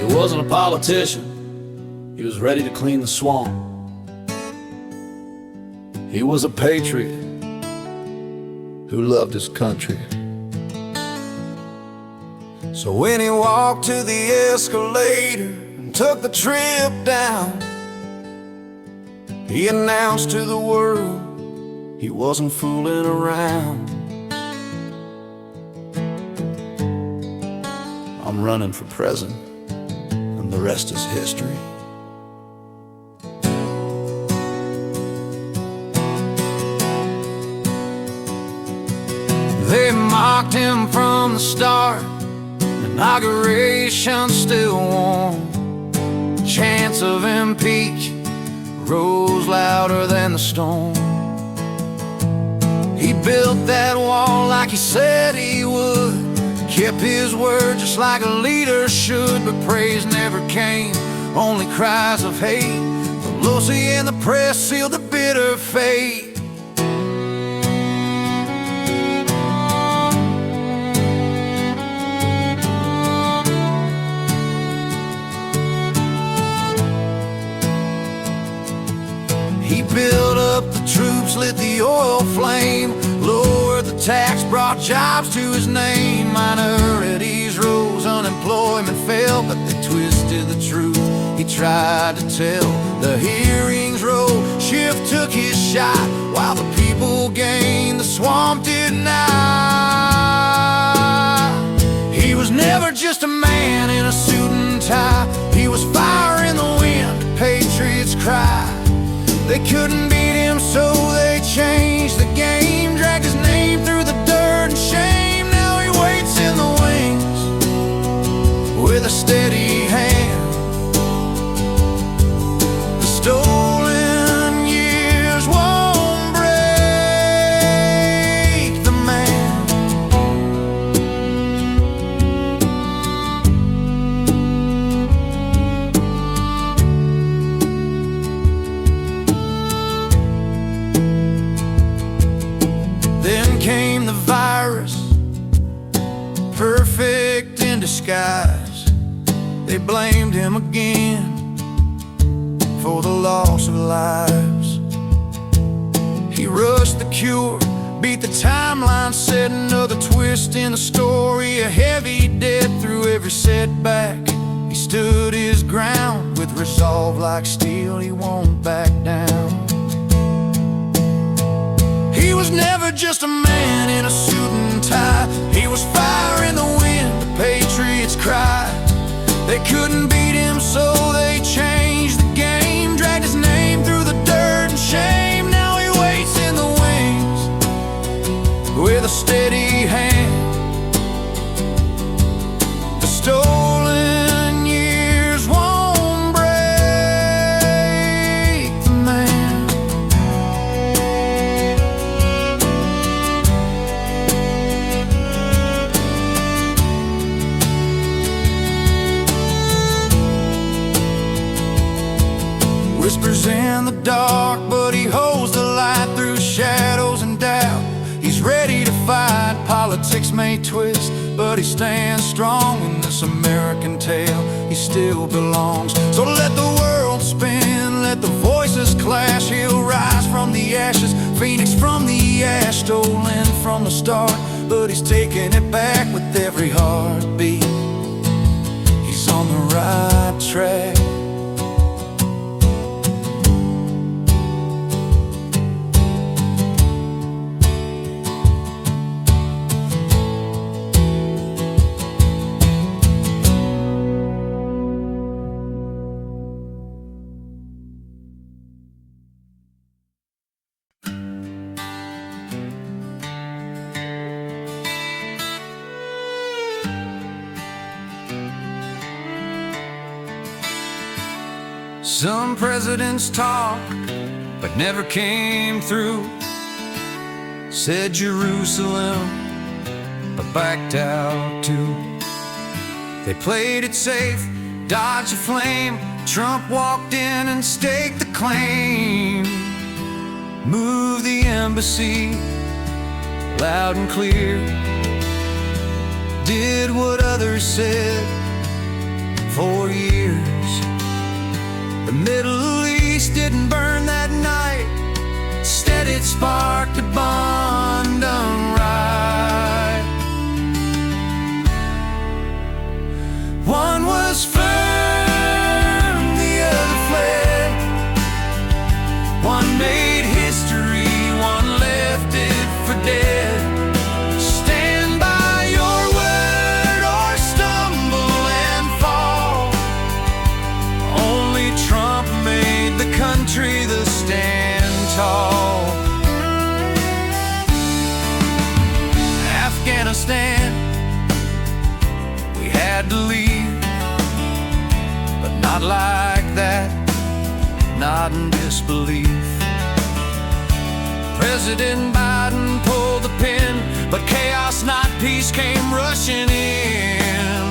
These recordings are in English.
He wasn't a politician, he was ready to clean the swamp. He was a patriot who loved his country. So when he walked to the escalator and took the trip down, he announced to the world he wasn't fooling around. I'm running for president, and the rest is history. They mocked him from the start, inauguration still warm. Chants of impeachment rose louder than the storm. He built that wall like he said he would, kept his word just like a leader should. But praise never came, only cries of hate. Pelosi and the press sealed the bitter fate. He built up the troops, lit the oil flame, lowered the tax, brought jobs to his name. Minorities rose, unemployment fell, but they twisted the truth he tried to tell. The hearings rolled, Schiff took his shot, while the people gained, the swamp did not. He was never just a man in a suit and tie, he was fire in the wind, patriots cry. They couldn't beat him, so they changed the game, dragged his name through the dirt and shame. Now he waits in the wings with a steady hand. The stolen years won't break the man. Then came the virus, perfect in disguise. They blamed him again for the loss of lives. He rushed the cure, beat the timeline, set another twist in the story. A heavy debt through every setback. He stood his ground with resolve like steel, he won't back down. He was never just a man in a suit and tie, he was fire in the wind, the patriots cried. They couldn't beat him, so they changed the game, dragged his name through the dirt and shame. Now he waits in the wings with a steady hand. The stolen years won't break the man. Whispers in the dark, but he holds the light through shadows and doubt. He's ready to fight, politics may twist, but he stands strong in this American tale. He still belongs. So let the world spin, let the voices clash. He'll rise from the ashes, phoenix from the ash, stolen from the start, but he's taking it back with every heartbeat. He's on the right track. Some presidents talk, but never came through. Said Jerusalem, but backed out too. They played it safe, dodged a flame. Trump walked in and staked the claim. Moved the embassy loud and clear. Did what others said, 4 years. The Middle East didn't burn that night. Instead it sparked a bond done right. One was firm, the other fled. One made history, one left it for dead. Stand by your word or stumble and fall. Only Trump made the country the stand tall. Afghanistan, we had to leave, but not like that, not in disbelief. President Biden pulled the pin, but chaos, not peace, came rushing in.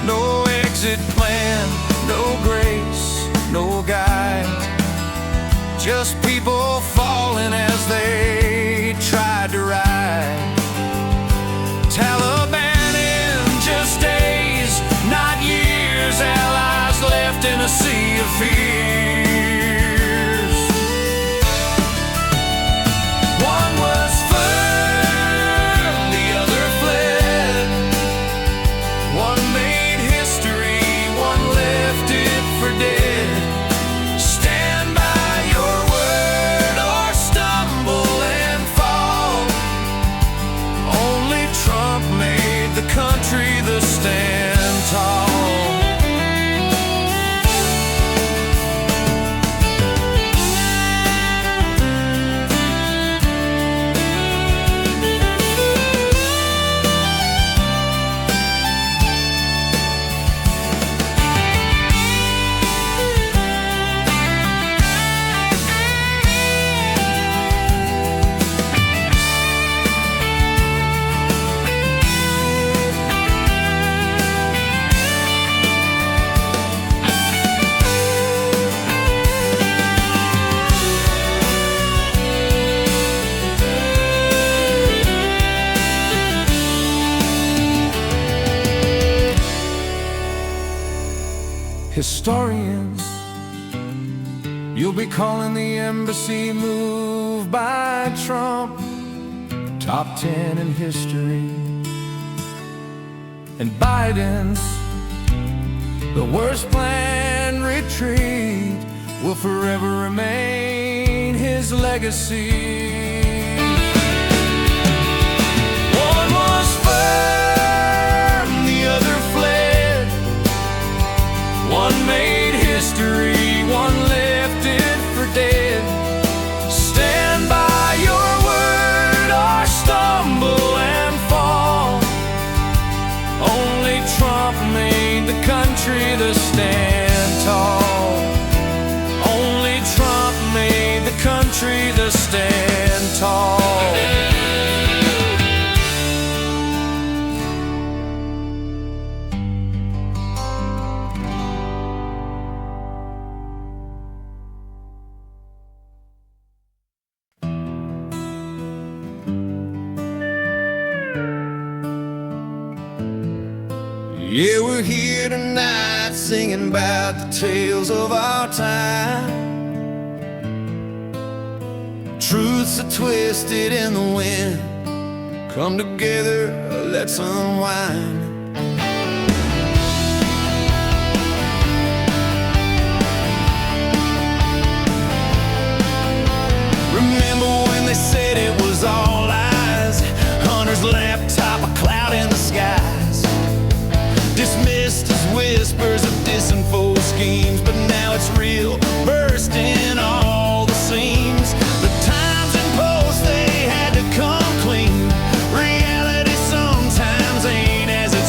No exit plan, no grace, no guide, just people falling as they tried to ride. Taliban in just days, not years, allies left in a sea of fears. One was firm, the other fled. One made history, one left it for dead. Stand by your word or stumble and fall. Only Trump made the country the stand tall. Historians, you'll be calling the embassy move by Trump top 10 in history. And Biden's the worst planned retreat will forever remain his legacy. One was firm, the other fled. One made history, one left it for dead. Stand by your word or stumble and fall. Only Trump made the country the stand tall. Only Trump made the country the stand tall. Yeah, we're here tonight singing about the tales of our time. Truths are twisted in the wind. Come together, let's unwind. Remember when they said it was all lies? Hunter's laptop, a cloud in the skies. Dismissed as whispers of disinfo schemes, but now it's real, bursting all the seams. The Times and Post, they had to come clean. Reality sometimes ain't as it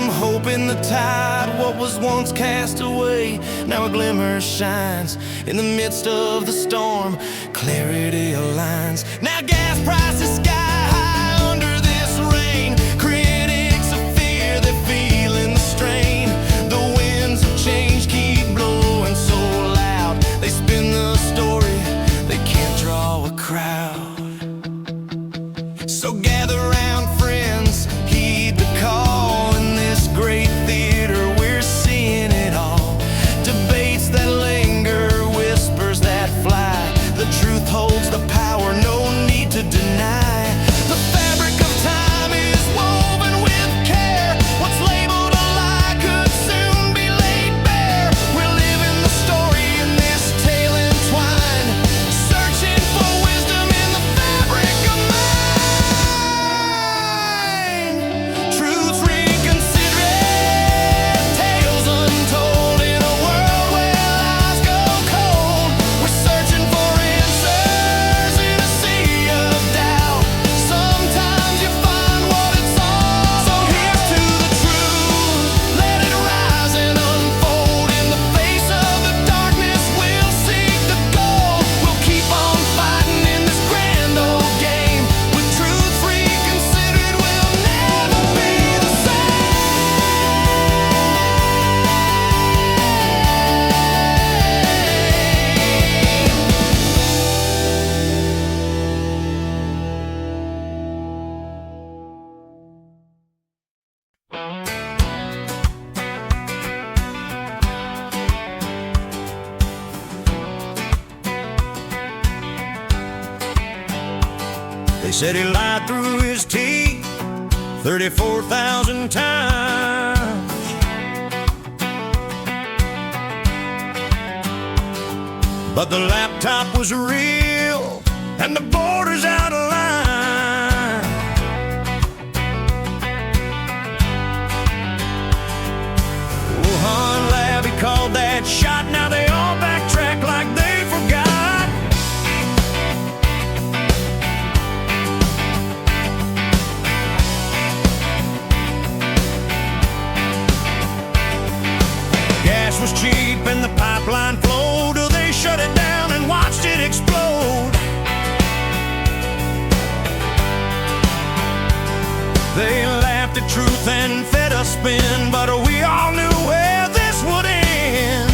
some hope in the tide. What was once cast away, now a glimmer shines. In the midst of the storm, clarity aligns. Now gas prices sky high under this rain. Critics of fear, they're feeling the strain. The winds of change keep blowing so loud. They spin the story, they can't draw a crowd. So gather round, friends, heed the call. In this great theater we're seeing it all. Debates that linger, whispers that fly. The truth holds the power, no need to deny. The fabric of time is woven with care. What's labeled a lie could soon be laid bare. We're living the story in this tale entwined, searching for wisdom in the fabric of mind. Truths reconsidered, tales untold in a world where lies go cold. We're searching for answers in a sea of doubt. Sometimes you find what it's all. So here's to the truth, let it rise and unfold. In the face of the darkness we'll seek the gold. We'll keep on fighting in this grand old game. With truth reconsidered, we'll never be the They said he lied through his teeth 34,000 times. But the laptop was real and the border's out of line. Wuhan lab, he called that shot. Now they all backtrack like they forgot. Gas was cheap and the pipeline flowed till they shut it down and watched it explode. They laughed at truth and fed us spin, but we all knew where this would end.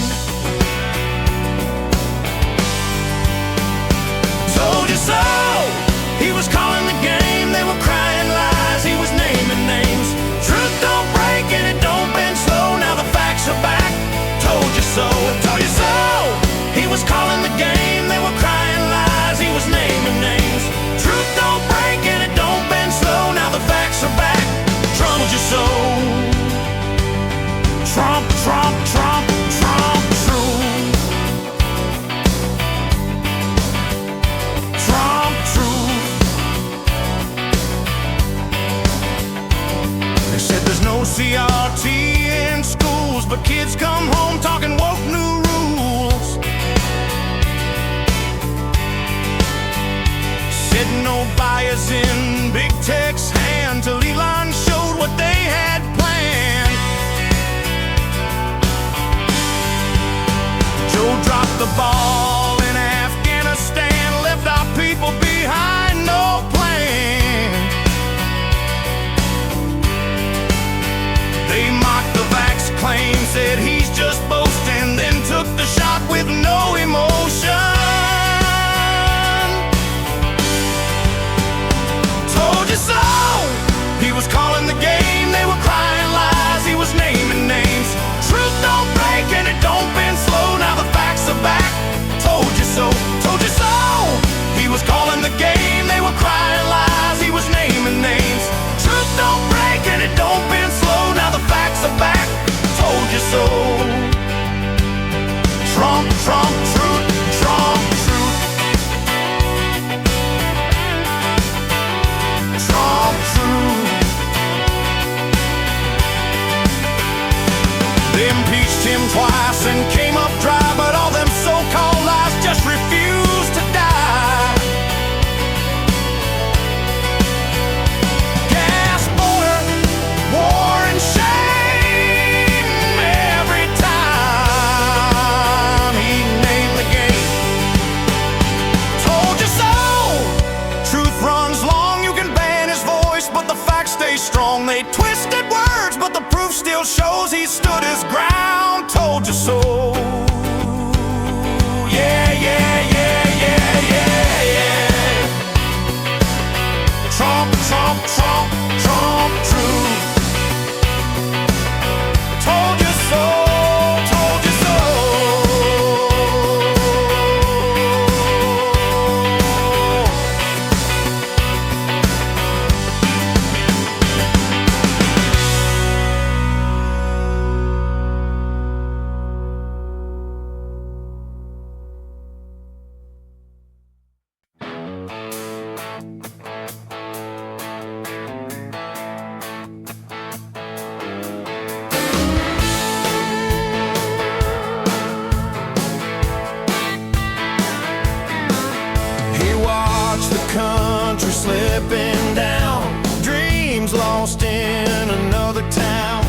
stepping down, dreams lost in another town.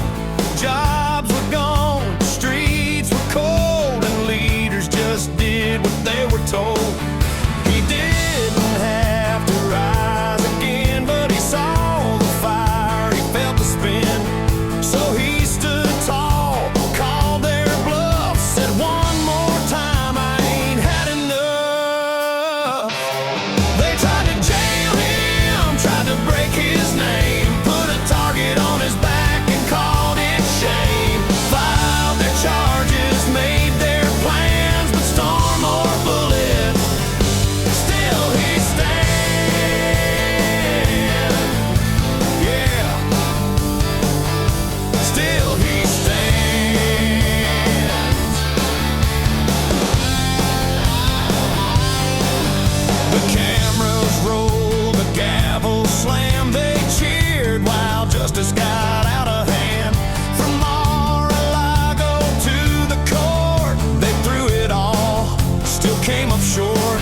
Jobs were gone, streets were cold, and leaders just did what they were told. He didn't have to rise again, but he saw the fire, he felt the spin. So he stood tall, called their bluff, said one more time, I ain't had enough. They tried to jail him, tried to break his name, put a target on his back and called it shame. Filed their charges, made their plans, but storm or bullet, still he stands. Yeah, still he stands. The cameras rolled, the gavel slammed, they cheered while justice got out of hand. From Mar-a-Lago to the court, they threw it all, still came up short.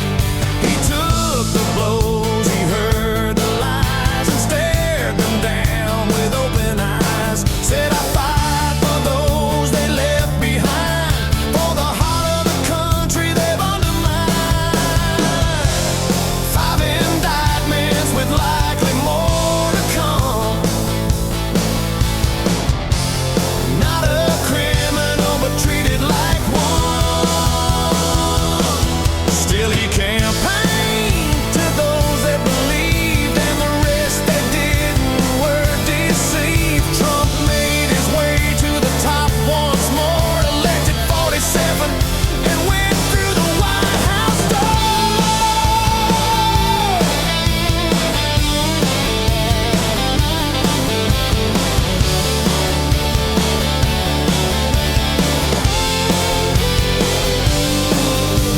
He took the blows, he heard the lies, and stared them down with open eyes. Said, I fight for those they left behind, for the heart of the country they've undermined. 5 indictments with likely more to come. Not a criminal, but treated like one. Still he campaigned to those that believed, and the rest that didn't were deceived. Trump made his way to the top once more, elected 47, and went through the White House door.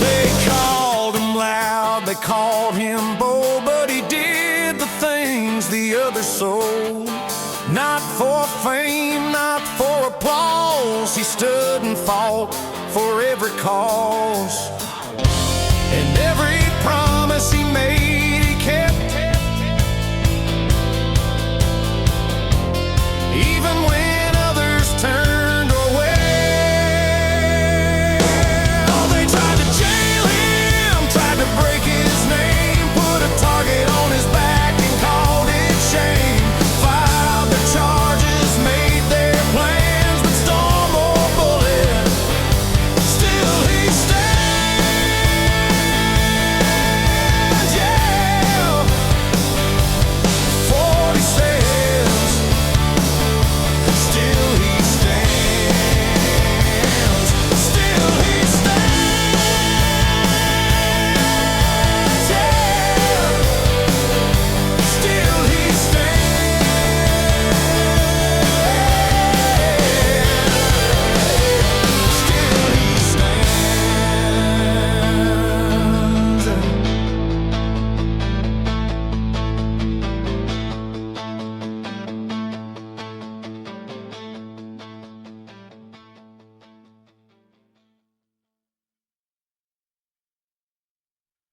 They called him loud, they called him bold, but he did the things the others sold. Not for fame, not for applause, he stood and fought for every cause.